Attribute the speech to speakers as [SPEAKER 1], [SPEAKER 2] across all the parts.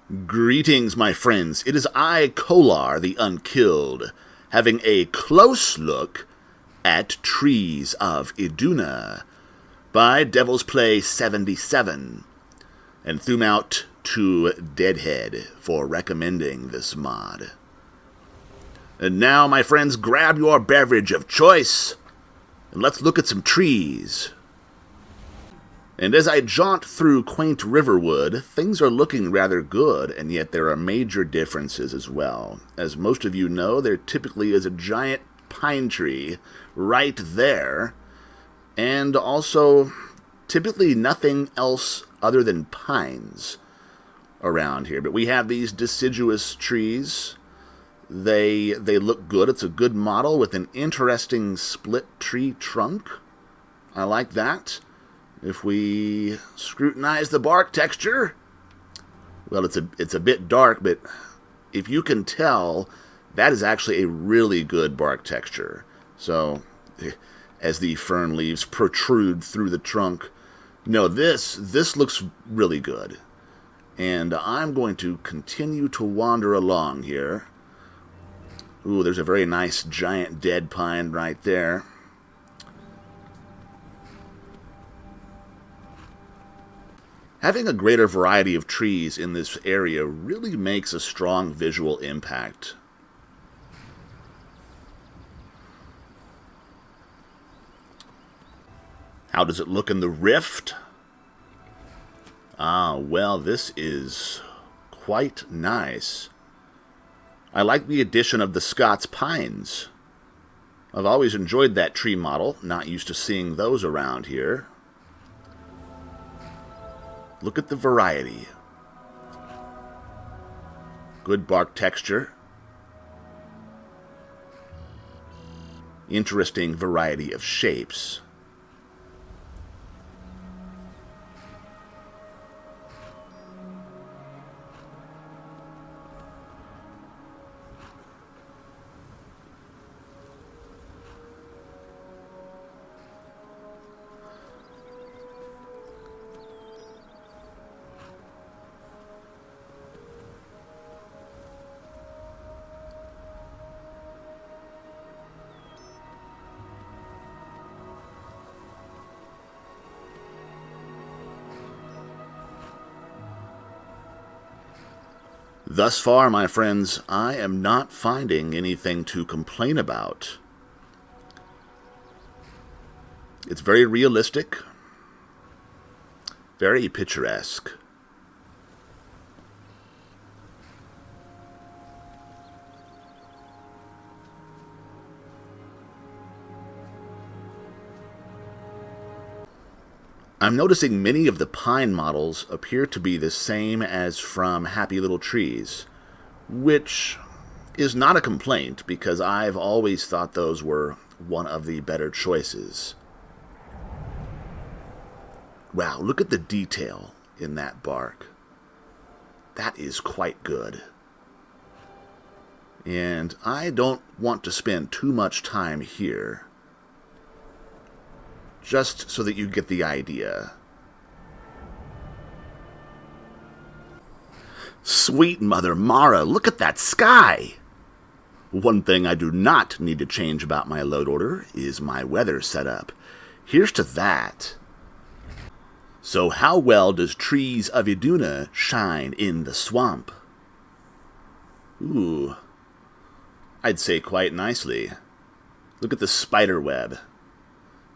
[SPEAKER 1] Greetings, my friends. It is I, Kolar, the Unkilled, having a close look at Trees of Iduna by Devil's Play 77, and threw out to Deadhead for recommending this mod. And now, my friends, grab your beverage of choice, and let's look at some trees. And as I jaunt through quaint Riverwood, things are looking rather good, and yet there are major differences as well. As most of you know, there typically is a giant pine tree right there, and also typically nothing else other than pines around here. But we have these deciduous trees. They look good. It's a good model with an interesting split tree trunk. I like that. If we scrutinize the bark texture, well, it's a bit dark, but if you can tell, that is actually a really good bark texture. So, as the fern leaves protrude through the trunk, no, this looks really good. And I'm going to continue to wander along here. Ooh, there's a very nice giant dead pine right there. Having a greater variety of trees in this area really makes a strong visual impact. How does it look in the rift? Ah, well, this is quite nice. I like the addition of the Scots pines. I've always enjoyed that tree model, not used to seeing those around here. Look at the variety. Good bark texture. Interesting variety of shapes. Thus far, my friends, I am not finding anything to complain about. It's very realistic, very picturesque. I'm noticing many of the pine models appear to be the same as from Happy Little Trees, which is not a complaint because I've always thought those were one of the better choices. Wow, look at the detail in that bark. That is quite good. And I don't want to spend too much time here, just so that you get the idea. Sweet Mother Mara, look at that sky! One thing I do not need to change about my load order is my weather setup. Here's to that. So how well does Trees of Iduna shine in the swamp? Ooh, I'd say quite nicely. Look at the spider web.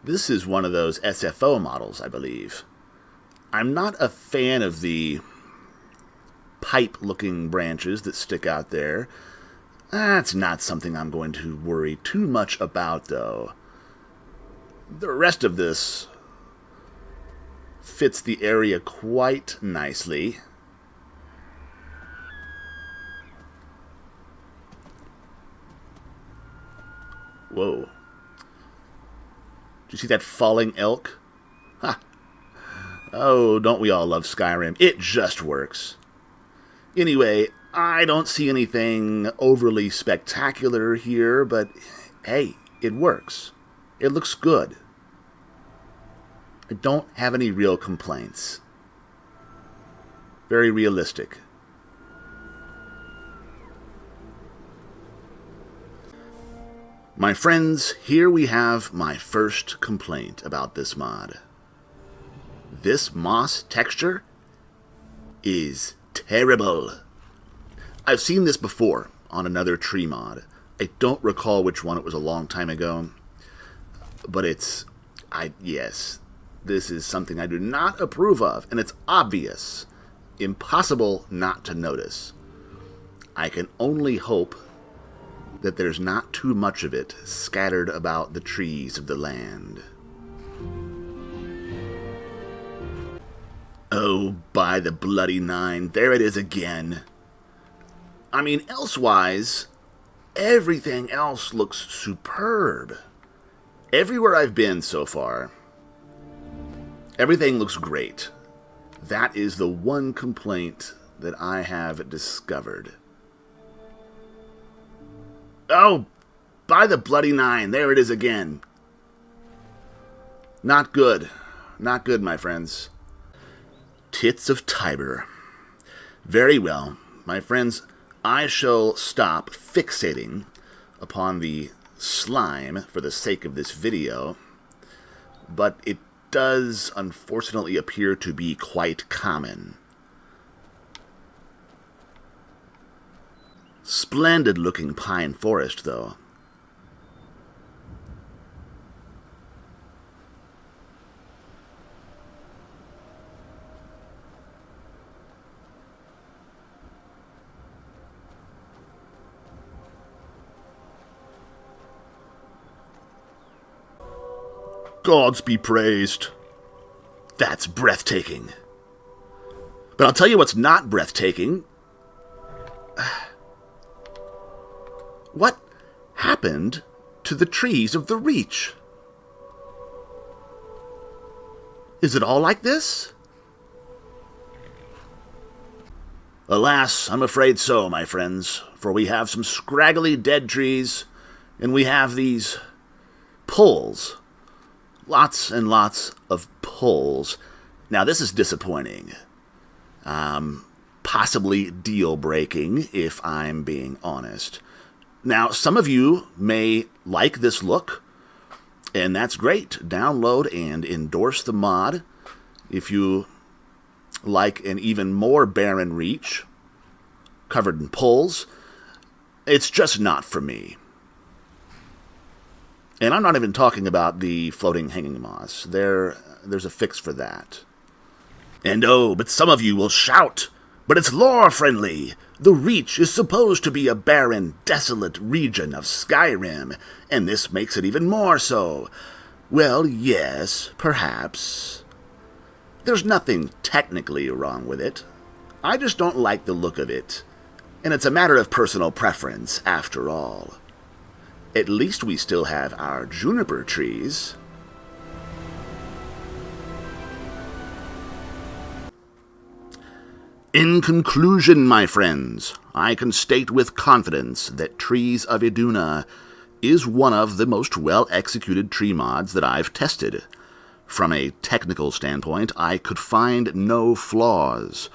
[SPEAKER 1] This is one of those SFO models, I believe. I'm not a fan of the pipe-looking branches that stick out there. That's not something I'm going to worry too much about, though. The rest of this fits the area quite nicely. Whoa. Do you see that falling elk? Ha! Oh, don't we all love Skyrim? It just works. Anyway, I don't see anything overly spectacular here, but hey, it works. It looks good. I don't have any real complaints. Very realistic. My friends, here we have my first complaint about this mod. This moss texture is terrible. I've seen this before on another tree mod. I don't recall which one, it was a long time ago. But yes, this is something I do not approve of, and it's obvious. Impossible not to notice. I can only hope that there's not too much of it scattered about the trees of the land. Oh, by the bloody nine, there it is again. I mean, elsewise, everything else looks superb. Everywhere I've been so far, everything looks great. That is the one complaint that I have discovered. Oh, by the bloody nine, there it is again. Not good. Not good, my friends. Tits of Tiber. Very well, my friends, I shall stop fixating upon the slime for the sake of this video, but it does unfortunately appear to be quite common. Splendid looking pine forest, though. Gods be praised. That's breathtaking. But I'll tell you what's not breathtaking. What happened to the trees of the Reach? Is it all like this? Alas, I'm afraid so, my friends, for we have some scraggly dead trees, and we have these poles. Lots and lots of poles. Now, this is disappointing. Possibly deal-breaking, if I'm being honest. Now, some of you may like this look, and that's great. Download and endorse the mod if you like an even more barren Reach, covered in poles. It's just not for me. And I'm not even talking about the floating hanging moss. There's a fix for that. And oh, but some of you will shout, but it's lore-friendly. The Reach is supposed to be a barren, desolate region of Skyrim, and this makes it even more so. Well, yes, perhaps. There's nothing technically wrong with it. I just don't like the look of it. And it's a matter of personal preference, after all. At least we still have our juniper trees. In conclusion, my friends, I can state with confidence that Trees of Iduna is one of the most well-executed tree mods that I've tested. From a technical standpoint, I could find no flaws,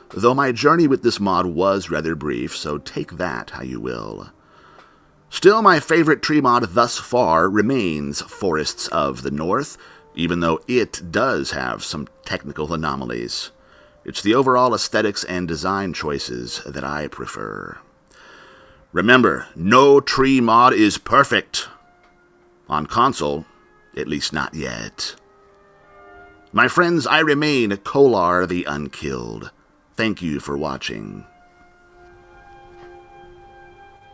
[SPEAKER 1] though my journey with this mod was rather brief, so take that how you will. Still, my favorite tree mod thus far remains Forests of the North, even though it does have some technical anomalies. It's the overall aesthetics and design choices that I prefer. Remember, no tree mod is perfect. On console, at least not yet. My friends, I remain Kolar the Unkilled. Thank you for watching.